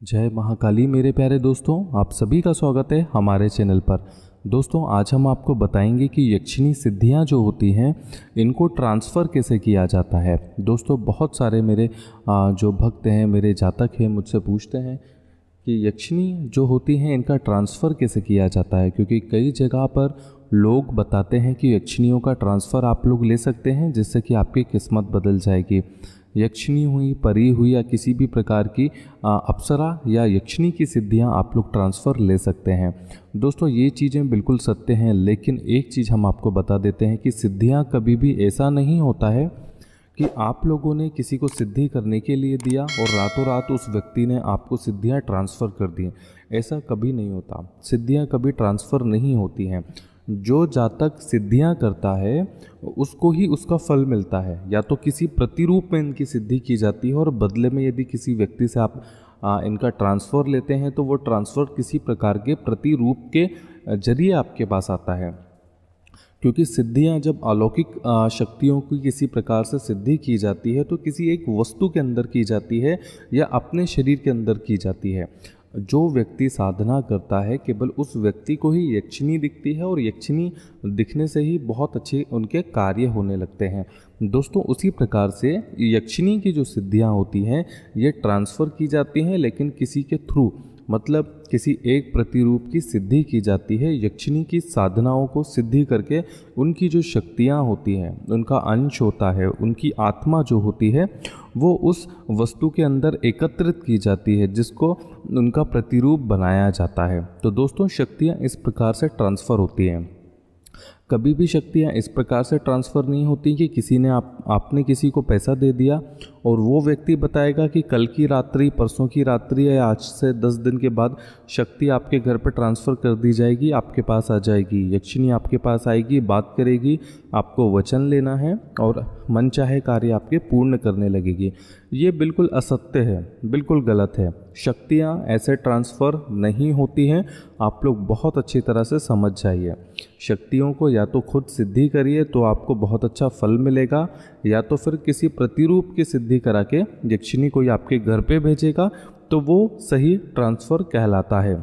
जय महाकाली मेरे प्यारे दोस्तों, आप सभी का स्वागत है हमारे चैनल पर। दोस्तों, आज हम आपको बताएंगे कि यक्षिणी सिद्धियां जो होती हैं इनको ट्रांसफ़र कैसे किया जाता है। दोस्तों, बहुत सारे मेरे जो भक्त हैं, मेरे जातक हैं, मुझसे पूछते हैं कि यक्षिणी जो होती हैं इनका ट्रांसफ़र कैसे किया जाता है, क्योंकि कई जगह पर लोग बताते हैं कि यक्षिणियों का ट्रांसफ़र आप लोग ले सकते हैं जिससे कि आपकी किस्मत बदल जाएगी। यक्षिणी हुई, परी हुई या किसी भी प्रकार की अप्सरा या यक्षिणी की सिद्धियां आप लोग ट्रांसफ़र ले सकते हैं। दोस्तों, ये चीज़ें बिल्कुल सत्य हैं, लेकिन एक चीज़ हम आपको बता देते हैं कि सिद्धियां कभी भी ऐसा नहीं होता है कि आप लोगों ने किसी को सिद्धि करने के लिए दिया और रातों रात उस व्यक्ति ने आपको सिद्धियां ट्रांसफ़र कर दी। ऐसा कभी नहीं होता। सिद्धियां कभी ट्रांसफ़र नहीं होती हैं। जो जातक सिद्धियां करता है उसको ही उसका फल मिलता है। या तो किसी प्रतिरूप में इनकी सिद्धि की जाती है और बदले में यदि किसी व्यक्ति से आप इनका ट्रांसफ़र लेते हैं तो वो ट्रांसफ़र किसी प्रकार के प्रतिरूप के जरिए आपके पास आता है। क्योंकि सिद्धियां जब अलौकिक शक्तियों की किसी प्रकार से सिद्धि की जाती है तो किसी एक वस्तु के अंदर की जाती है या अपने शरीर के अंदर की जाती है। जो व्यक्ति साधना करता है केवल उस व्यक्ति को ही यक्षिणी दिखती है और यक्षिणी दिखने से ही बहुत अच्छे उनके कार्य होने लगते हैं। दोस्तों, उसी प्रकार से यक्षिणी की जो सिद्धियां होती हैं ये ट्रांसफ़र की जाती हैं, लेकिन किसी के थ्रू, मतलब किसी एक प्रतिरूप की सिद्धि की जाती है। यक्षिणी की साधनाओं को सिद्धि करके उनकी जो शक्तियाँ होती हैं, उनका अंश होता है, उनकी आत्मा जो होती है वो उस वस्तु के अंदर एकत्रित की जाती है जिसको उनका प्रतिरूप बनाया जाता है। तो दोस्तों, शक्तियाँ इस प्रकार से ट्रांसफ़र होती हैं। कभी भी शक्तियाँ इस प्रकार से ट्रांसफ़र नहीं होती कि किसी ने आपने किसी को पैसा दे दिया और वो व्यक्ति बताएगा कि कल की रात्रि, परसों की रात्रि या आज से 10 दिन के बाद शक्ति आपके घर पर ट्रांसफ़र कर दी जाएगी, आपके पास आ जाएगी। यक्षिणी आपके पास आएगी, बात करेगी, आपको वचन लेना है और मनचाहे कार्य आपके पूर्ण करने लगेगी। ये बिल्कुल असत्य है, बिल्कुल गलत है। शक्तियाँ ऐसे ट्रांसफ़र नहीं होती हैं। आप लोग बहुत अच्छी तरह से समझ जाइए। शक्तियों को या तो खुद सिद्धि करिए तो आपको बहुत अच्छा फल मिलेगा, या तो फिर किसी प्रतिरूप की सिद्धि करा के यक्षिणी कोई आपके घर पे भेजेगा तो वो सही ट्रांसफ़र कहलाता है।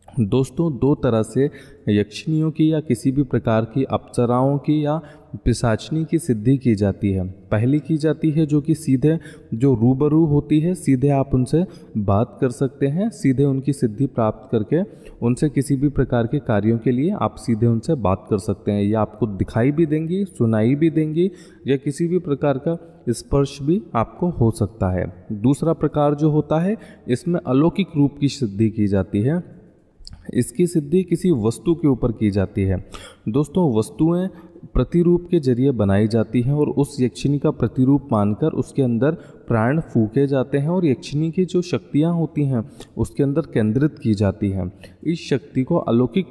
दोस्तों, दो तरह से यक्षिणियों की या किसी भी प्रकार की अप्सराओं की या पिशाचनी की सिद्धि की जाती है। पहली की जाती है जो कि सीधे जो रूबरू होती है, सीधे आप उनसे बात कर सकते हैं, सीधे उनकी सिद्धि प्राप्त करके उनसे किसी भी प्रकार के कार्यों के लिए आप सीधे उनसे बात कर सकते हैं। या आपको दिखाई भी देंगी, सुनाई भी देंगी, या किसी भी प्रकार का स्पर्श भी आपको हो सकता है। दूसरा प्रकार जो होता है, इसमें अलौकिक रूप की सिद्धि की जाती है। इसकी सिद्धि किसी वस्तु के ऊपर की जाती है। दोस्तों, वस्तुएं प्रतिरूप के जरिए बनाई जाती हैं और उस यक्षिणी का प्रतिरूप मानकर उसके अंदर प्राण फूके जाते हैं और यक्षिणी की जो शक्तियां होती हैं उसके अंदर केंद्रित की जाती हैं। इस शक्ति को अलौकिक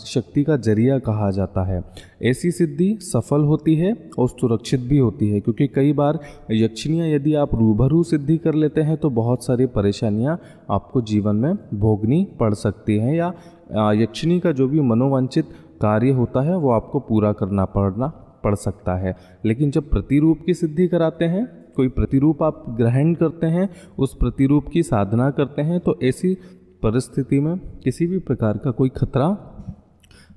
शक्ति का जरिया कहा जाता है। ऐसी सिद्धि सफल होती है और सुरक्षित भी होती है, क्योंकि कई बार यक्षिणियाँ यदि आप रूबरू सिद्धि कर लेते हैं तो बहुत सारी परेशानियाँ आपको जीवन में भोगनी पड़ सकती हैं, या यक्षिणी का जो भी मनोवांछित कार्य होता है वो आपको पूरा करना पड़ सकता है। लेकिन जब प्रतिरूप की सिद्धि कराते हैं, कोई प्रतिरूप आप ग्रहण करते हैं, उस प्रतिरूप की साधना करते हैं, तो ऐसी परिस्थिति में किसी भी प्रकार का कोई खतरा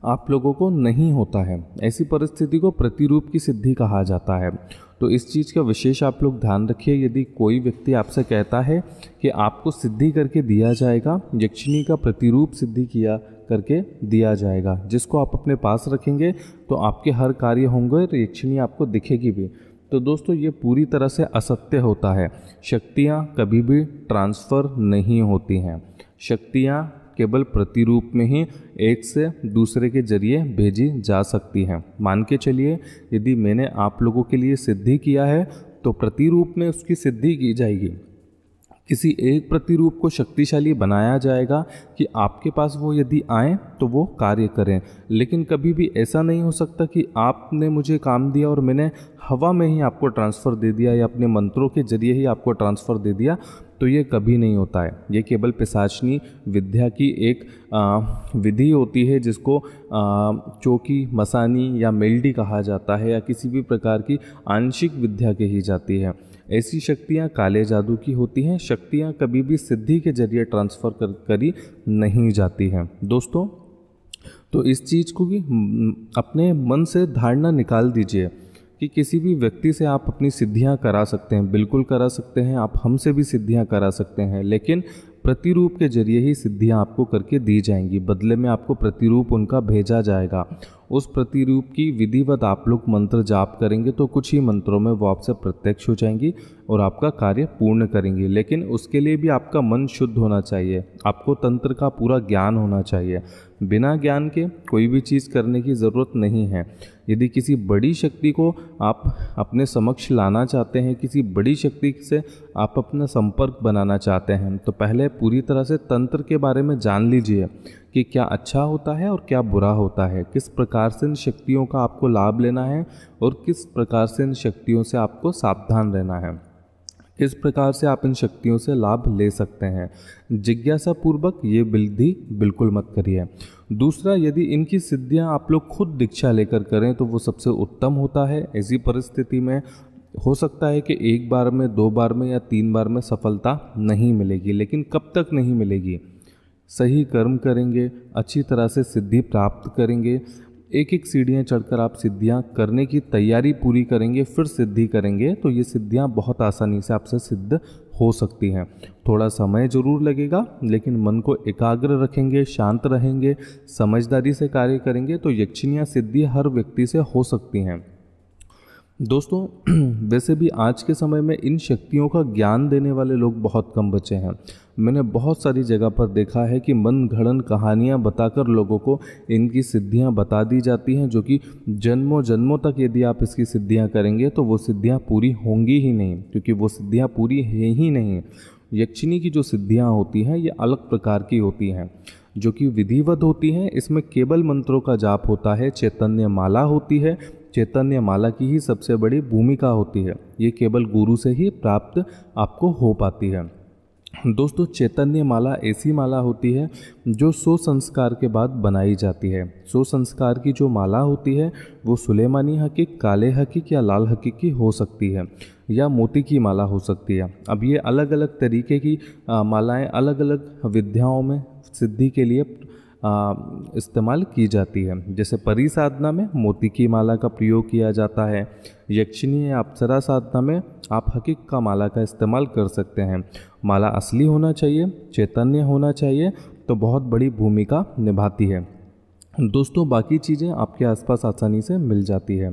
आप लोगों को नहीं होता है। ऐसी परिस्थिति को प्रतिरूप की सिद्धि कहा जाता है। तो इस चीज़ का विशेष आप लोग ध्यान रखिए। यदि कोई व्यक्ति आपसे कहता है कि आपको सिद्धि करके दिया जाएगा, यक्षिणी का प्रतिरूप सिद्धि किया करके दिया जाएगा, जिसको आप अपने पास रखेंगे तो आपके हर कार्य होंगे और यक्षिणी आपको दिखेगी भी, तो दोस्तों ये पूरी तरह से असत्य होता है। शक्तियाँ कभी भी ट्रांसफ़र नहीं होती हैं। शक्तियाँ केवल प्रतिरूप में ही एक से दूसरे के जरिए भेजी जा सकती हैं। मान के चलिए, यदि मैंने आप लोगों के लिए सिद्धि किया है तो प्रतिरूप में उसकी सिद्धि की जाएगी। किसी एक प्रतिरूप को शक्तिशाली बनाया जाएगा कि आपके पास वो यदि आए तो वो कार्य करें। लेकिन कभी भी ऐसा नहीं हो सकता कि आपने मुझे काम दिया और मैंने हवा में ही आपको ट्रांसफ़र दे दिया या अपने मंत्रों के जरिए ही आपको ट्रांसफ़र दे दिया, तो ये कभी नहीं होता है। ये केवल पिशाचनी विद्या की एक विधि होती है जिसको चौकी, मसानी या मेल्डी कहा जाता है, या किसी भी प्रकार की आंशिक विद्या कही जाती है। ऐसी शक्तियाँ काले जादू की होती हैं। शक्तियाँ कभी भी सिद्धि के जरिए ट्रांसफ़र करी नहीं जाती हैं दोस्तों। तो इस चीज़ को भी अपने मन से धारणा निकाल दीजिए कि किसी भी व्यक्ति से आप अपनी सिद्धियां करा सकते हैं, बिल्कुल करा सकते हैं। आप हमसे भी सिद्धियां करा सकते हैं, लेकिन प्रतिरूप के जरिए ही सिद्धियां आपको करके दी जाएंगी। बदले में आपको प्रतिरूप उनका भेजा जाएगा। उस प्रतिरूप की विधिवत आप लोग मंत्र जाप करेंगे तो कुछ ही मंत्रों में वो आपसे प्रत्यक्ष हो जाएंगी और आपका कार्य पूर्ण करेंगी। लेकिन उसके लिए भी आपका मन शुद्ध होना चाहिए, आपको तंत्र का पूरा ज्ञान होना चाहिए। बिना ज्ञान के कोई भी चीज़ करने की ज़रूरत नहीं है। यदि किसी बड़ी शक्ति को आप अपने समक्ष लाना चाहते हैं, किसी बड़ी शक्ति से आप अपना संपर्क बनाना चाहते हैं, तो पहले पूरी तरह से तंत्र के बारे में जान लीजिए कि क्या अच्छा होता है और क्या बुरा होता है, किस प्रकार से इन शक्तियों का आपको लाभ लेना है और किस प्रकार से इन शक्तियों से आपको सावधान रहना है, किस प्रकार से आप इन शक्तियों से लाभ ले सकते हैं। जिज्ञासा पूर्वक ये विधि बिल्कुल मत करिए। दूसरा, यदि इनकी सिद्धियां आप लोग खुद दीक्षा लेकर करें तो वो सबसे उत्तम होता है। ऐसी परिस्थिति में हो सकता है कि एक बार में, 2 बार में या 3 बार में सफलता नहीं मिलेगी, लेकिन कब तक नहीं मिलेगी? सही कर्म करेंगे, अच्छी तरह से सिद्धि प्राप्त करेंगे, एक एक सीढ़ियाँ चढ़कर आप सिद्धियाँ करने की तैयारी पूरी करेंगे, फिर सिद्धि करेंगे तो ये सिद्धियाँ बहुत आसानी से आपसे सिद्ध हो सकती हैं। थोड़ा समय जरूर लगेगा, लेकिन मन को एकाग्र रखेंगे, शांत रहेंगे, समझदारी से कार्य करेंगे तो यक्षिणियाँ सिद्धि हर व्यक्ति से हो सकती हैं दोस्तों। वैसे भी आज के समय में इन शक्तियों का ज्ञान देने वाले लोग बहुत कम बचे हैं। मैंने बहुत सारी जगह पर देखा है कि मन घड़न कहानियाँ बताकर लोगों को इनकी सिद्धियाँ बता दी जाती हैं, जो कि जन्मों जन्मों तक यदि आप इसकी सिद्धियाँ करेंगे तो वो सिद्धियाँ पूरी होंगी ही नहीं, क्योंकि वो सिद्धियाँ पूरी हैं ही नहीं। यक्षिणी की जो सिद्धियाँ होती हैं ये अलग प्रकार की होती हैं, जो कि विधिवत होती हैं। इसमें केवल मंत्रों का जाप होता है, चैतन्य माला होती है, चैतन्य माला की ही सबसे बड़ी भूमिका होती है। ये केवल गुरु से ही प्राप्त आपको हो पाती है दोस्तों। चैतन्य माला ऐसी माला होती है जो 100 संस्कार के बाद बनाई जाती है। 100 संस्कार की जो माला होती है वो सुलेमानी हकीक, काले हकीक या लाल हकीक की हो सकती है, या मोती की माला हो सकती है। अब ये अलग अलग तरीके की मालाएं अलग अलग विद्याओं में सिद्धि के लिए इस्तेमाल की जाती है। जैसे परी साधना में मोती की माला का प्रयोग किया जाता है। यक्षिणी या अप्सरा साधना में आप हकीक का माला का इस्तेमाल कर सकते हैं। माला असली होना चाहिए, चैतन्य होना चाहिए, तो बहुत बड़ी भूमिका निभाती है दोस्तों। बाकी चीज़ें आपके आसपास आसानी से मिल जाती है।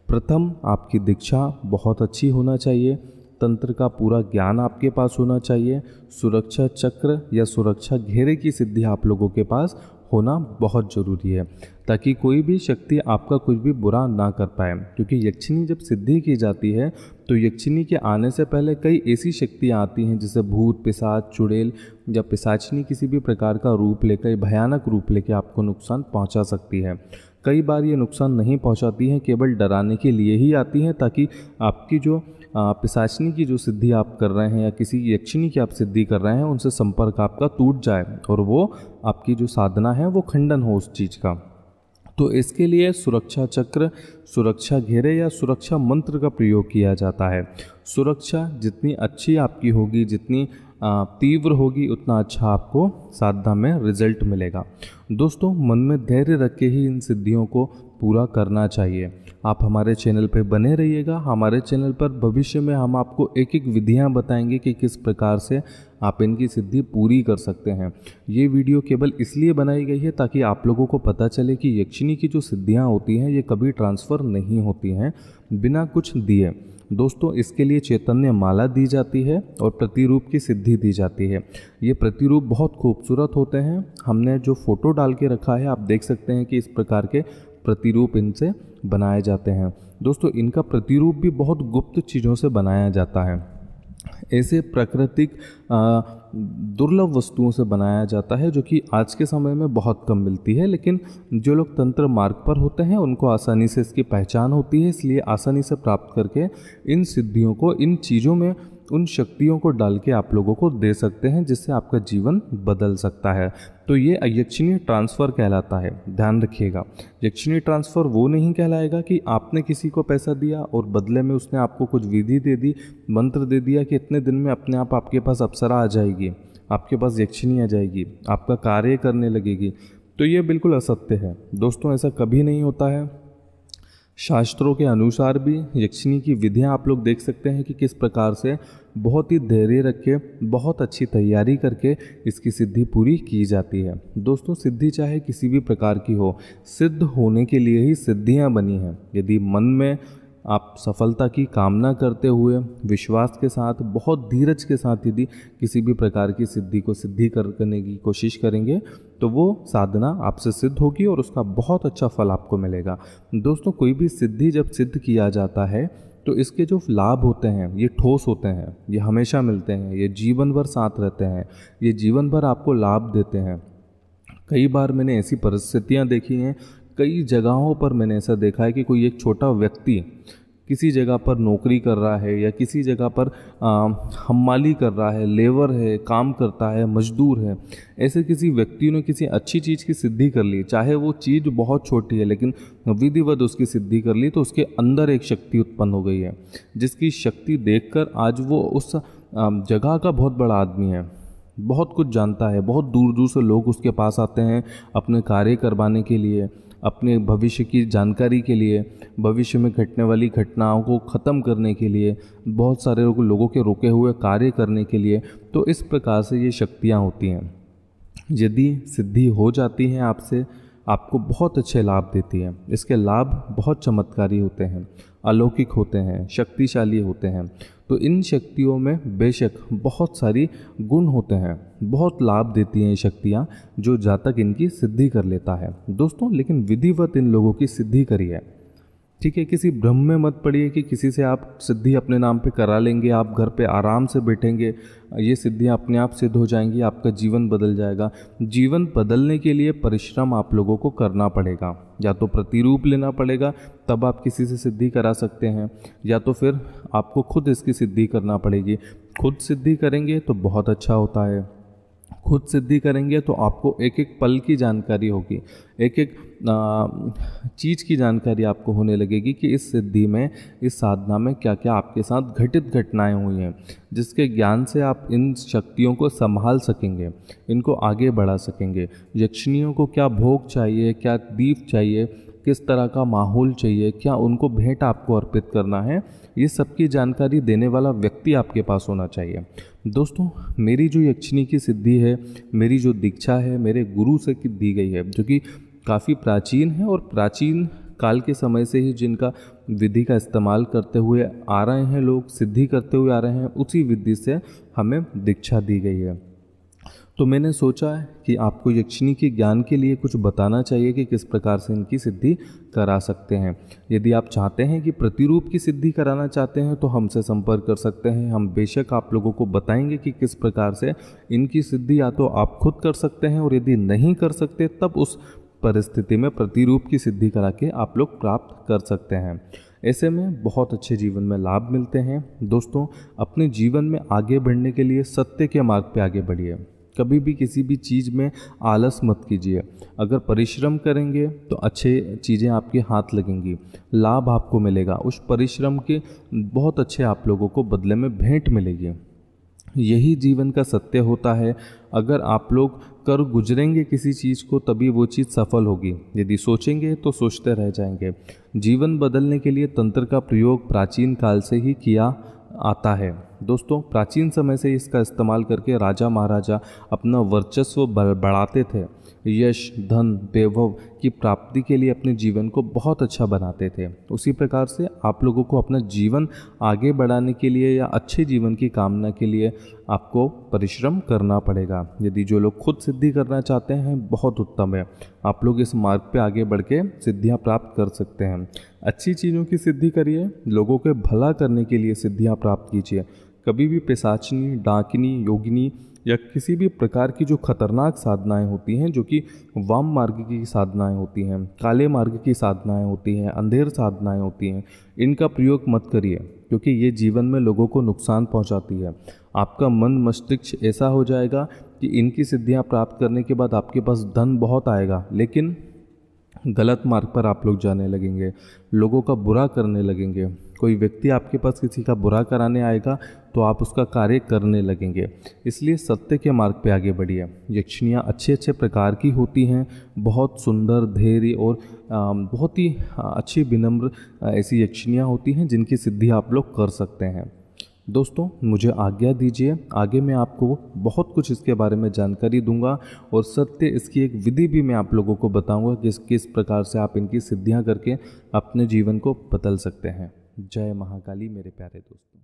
प्रथम, आपकी दीक्षा बहुत अच्छी होना चाहिए, तंत्र का पूरा ज्ञान आपके पास होना चाहिए, सुरक्षा चक्र या सुरक्षा घेरे की सिद्धि आप लोगों के पास होना बहुत ज़रूरी है, ताकि कोई भी शक्ति आपका कुछ भी बुरा ना कर पाए। क्योंकि यक्षिणी जब सिद्धि की जाती है तो यक्षिणी के आने से पहले कई ऐसी शक्तियाँ आती हैं, जैसे भूत, पिशाच, चुड़ैल या पिशाचिनी किसी भी प्रकार का रूप लेकर, भयानक रूप लेकर आपको नुकसान पहुंचा सकती है। कई बार ये नुकसान नहीं पहुंचाती हैं, केवल डराने के लिए ही आती हैं, ताकि आपकी जो पिशाचिनी की जो सिद्धि आप कर रहे हैं या किसी यक्षिणी की आप सिद्धि कर रहे हैं उनसे संपर्क आपका टूट जाए और वो आपकी जो साधना है वो खंडन हो उस चीज़ का। तो इसके लिए सुरक्षा चक्र, सुरक्षा घेरे या सुरक्षा मंत्र का प्रयोग किया जाता है। सुरक्षा जितनी अच्छी आपकी होगी, जितनी तीव्र होगी, उतना अच्छा आपको साधना में रिजल्ट मिलेगा दोस्तों। मन में धैर्य रख के ही इन सिद्धियों को पूरा करना चाहिए। आप हमारे चैनल पे बने रहिएगा। हमारे चैनल पर भविष्य में हम आपको एक एक विधियां बताएंगे कि किस प्रकार से आप इनकी सिद्धि पूरी कर सकते हैं। ये वीडियो केवल इसलिए बनाई गई है ताकि आप लोगों को पता चले कि यक्षिणी की जो सिद्धियां होती हैं ये कभी ट्रांसफ़र नहीं होती हैं बिना कुछ दिए दोस्तों। इसके लिए चैतन्य माला दी जाती है और प्रतिरूप की सिद्धि दी जाती है। ये प्रतिरूप बहुत खूबसूरत होते हैं। हमने जो फ़ोटो डाल के रखा है आप देख सकते हैं कि इस प्रकार के प्रतिरूप इनसे बनाए जाते हैं दोस्तों। इनका प्रतिरूप भी बहुत गुप्त चीज़ों से बनाया जाता है। ऐसे प्राकृतिक दुर्लभ वस्तुओं से बनाया जाता है जो कि आज के समय में बहुत कम मिलती है, लेकिन जो लोग तंत्र मार्ग पर होते हैं उनको आसानी से इसकी पहचान होती है, इसलिए आसानी से प्राप्त करके इन सिद्धियों को, इन चीज़ों में उन शक्तियों को डाल के आप लोगों को दे सकते हैं, जिससे आपका जीवन बदल सकता है। तो ये यक्षिणी ट्रांसफ़र कहलाता है, ध्यान रखिएगा। यक्षिणी ट्रांसफ़र वो नहीं कहलाएगा कि आपने किसी को पैसा दिया और बदले में उसने आपको कुछ विधि दे दी, मंत्र दे दिया कि इतने दिन में अपने आप आपके पास अप्सरा आ जाएगी, आपके पास यक्षिणी आ जाएगी, आपका कार्य करने लगेगी। तो ये बिल्कुल असत्य है दोस्तों, ऐसा कभी नहीं होता है। शास्त्रों के अनुसार भी यक्षिणी की विधियां आप लोग देख सकते हैं कि किस प्रकार से बहुत ही धैर्य रख के, बहुत अच्छी तैयारी करके इसकी सिद्धि पूरी की जाती है। दोस्तों, सिद्धि चाहे किसी भी प्रकार की हो, सिद्ध होने के लिए ही सिद्धियां बनी हैं। यदि मन में आप सफलता की कामना करते हुए विश्वास के साथ, बहुत धीरज के साथ यदि किसी भी प्रकार की सिद्धि को सिद्धि करने की कोशिश करेंगे तो वो साधना आपसे सिद्ध होगी और उसका बहुत अच्छा फल आपको मिलेगा। दोस्तों, कोई भी सिद्धि जब सिद्ध किया जाता है तो इसके जो लाभ होते हैं ये ठोस होते हैं, ये हमेशा मिलते हैं, ये जीवन भर साथ रहते हैं, ये जीवन भर आपको लाभ देते हैं। कई बार मैंने ऐसी परिस्थितियां देखी हैं, कई जगहों पर मैंने ऐसा देखा है कि कोई एक छोटा व्यक्ति किसी जगह पर नौकरी कर रहा है या किसी जगह पर हम्माली कर रहा है, लेबर है, काम करता है, मजदूर है, ऐसे किसी व्यक्ति ने किसी अच्छी चीज़ की सिद्धि कर ली, चाहे वो चीज़ बहुत छोटी है लेकिन विधिवत उसकी सिद्धि कर ली, तो उसके अंदर एक शक्ति उत्पन्न हो गई है, जिसकी शक्ति देखकर आज वो उस जगह का बहुत बड़ा आदमी है, बहुत कुछ जानता है। बहुत दूर दूर से लोग उसके पास आते हैं अपने कार्य करवाने के लिए, अपने भविष्य की जानकारी के लिए, भविष्य में घटने वाली घटनाओं को ख़त्म करने के लिए, बहुत सारे लोगों के रुके हुए कार्य करने के लिए। तो इस प्रकार से ये शक्तियाँ होती हैं। यदि सिद्धि हो जाती है आपसे, आपको बहुत अच्छे लाभ देती है। इसके लाभ बहुत चमत्कारी होते हैं, अलौकिक होते हैं, शक्तिशाली होते हैं। तो इन शक्तियों में बेशक बहुत सारी गुण होते हैं, बहुत लाभ देती हैं ये शक्तियाँ, जो जातक इनकी सिद्धि कर लेता है दोस्तों। लेकिन विधिवत इन लोगों की सिद्धि करिए, ठीक है। किसी भ्रम में मत पड़िए कि किसी से आप सिद्धि अपने नाम पे करा लेंगे, आप घर पे आराम से बैठेंगे, ये सिद्धियाँ अपने आप सिद्ध हो जाएंगी, आपका जीवन बदल जाएगा। जीवन बदलने के लिए परिश्रम आप लोगों को करना पड़ेगा। या तो प्रतिरूप लेना पड़ेगा, तब आप किसी से सिद्धि करा सकते हैं, या तो फिर आपको खुद इसकी सिद्धि करना पड़ेगी। खुद सिद्धि करेंगे तो बहुत अच्छा होता है। खुद सिद्धि करेंगे तो आपको एक एक पल की जानकारी होगी, एक एक चीज़ की जानकारी आपको होने लगेगी कि इस सिद्धि में, इस साधना में क्या क्या आपके साथ घटित घटनाएं हुई हैं, जिसके ज्ञान से आप इन शक्तियों को संभाल सकेंगे, इनको आगे बढ़ा सकेंगे। यक्षिणियों को क्या भोग चाहिए, क्या दीप चाहिए, किस तरह का माहौल चाहिए, क्या उनको भेंट आपको अर्पित करना है, ये सब की जानकारी देने वाला व्यक्ति आपके पास होना चाहिए। दोस्तों, मेरी जो यक्षिणी की सिद्धि है, मेरी जो दीक्षा है, मेरे गुरु से दी गई है, जो कि काफ़ी प्राचीन है और प्राचीन काल के समय से ही जिनका विधि का इस्तेमाल करते हुए आ रहे हैं लोग, सिद्धि करते हुए आ रहे हैं, उसी विधि से हमें दीक्षा दी गई है। तो मैंने सोचा है कि आपको यक्षिणी के ज्ञान के लिए कुछ बताना चाहिए कि किस प्रकार से इनकी सिद्धि करा सकते हैं। यदि आप चाहते हैं कि प्रतिरूप की सिद्धि कराना चाहते हैं तो हमसे संपर्क कर सकते हैं। हम बेशक आप लोगों को बताएंगे कि किस प्रकार से इनकी सिद्धि या तो आप खुद कर सकते हैं, और यदि नहीं कर सकते तब उस परिस्थिति में प्रतिरूप की सिद्धि करा के आप लोग प्राप्त कर सकते हैं। ऐसे में बहुत अच्छे जीवन में लाभ मिलते हैं। दोस्तों, अपने जीवन में आगे बढ़ने के लिए सत्य के मार्ग पे आगे बढ़िए। कभी भी किसी भी चीज़ में आलस मत कीजिए। अगर परिश्रम करेंगे तो अच्छे चीज़ें आपके हाथ लगेंगी, लाभ आपको मिलेगा। उस परिश्रम के बहुत अच्छे आप लोगों को बदले में भेंट मिलेगी। यही जीवन का सत्य होता है। अगर आप लोग कर गुजरेंगे किसी चीज़ को, तभी वो चीज़ सफल होगी। यदि सोचेंगे तो सोचते रह जाएंगे। जीवन बदलने के लिए तंत्र का प्रयोग प्राचीन काल से ही किया आता है। दोस्तों, प्राचीन समय से इसका इस्तेमाल करके राजा महाराजा अपना वर्चस्व बढ़ाते थे, यश, धन, वैभव की प्राप्ति के लिए अपने जीवन को बहुत अच्छा बनाते थे। उसी प्रकार से आप लोगों को अपना जीवन आगे बढ़ाने के लिए या अच्छे जीवन की कामना के लिए आपको परिश्रम करना पड़ेगा। यदि जो लोग खुद सिद्धि करना चाहते हैं, बहुत उत्तम है, आप लोग इस मार्ग पे आगे बढ़ के सिद्धियाँ प्राप्त कर सकते हैं। अच्छी चीज़ों की सिद्धि करिए, लोगों के भला करने के लिए सिद्धियाँ प्राप्त कीजिए। कभी भी पिशाचिनी, डाकिनी, योगिनी या किसी भी प्रकार की जो खतरनाक साधनाएं होती हैं, जो कि वाम मार्ग की साधनाएं होती हैं, काले मार्ग की साधनाएं होती हैं, अंधेर साधनाएं होती हैं, इनका प्रयोग मत करिए। क्योंकि ये जीवन में लोगों को नुकसान पहुंचाती है। आपका मन मस्तिष्क ऐसा हो जाएगा कि इनकी सिद्धियां प्राप्त करने के बाद आपके पास धन बहुत आएगा, लेकिन गलत मार्ग पर आप लोग जाने लगेंगे, लोगों का बुरा करने लगेंगे। कोई व्यक्ति आपके पास किसी का बुरा कराने आएगा तो आप उसका कार्य करने लगेंगे। इसलिए सत्य के मार्ग पे आगे बढ़िए। यक्षिणियाँ अच्छे अच्छे प्रकार की होती हैं, बहुत सुंदर, धैर्य और बहुत ही अच्छी विनम्र ऐसी यक्षिणियाँ होती हैं जिनकी सिद्धि आप लोग कर सकते हैं। दोस्तों मुझे आज्ञा दीजिए, आगे मैं आपको बहुत कुछ इसके बारे में जानकारी दूंगा और सत्य इसकी एक विधि भी मैं आप लोगों को बताऊंगा कि किस प्रकार से आप इनकी सिद्धियां करके अपने जीवन को बदल सकते हैं। जय महाकाली मेरे प्यारे दोस्तों।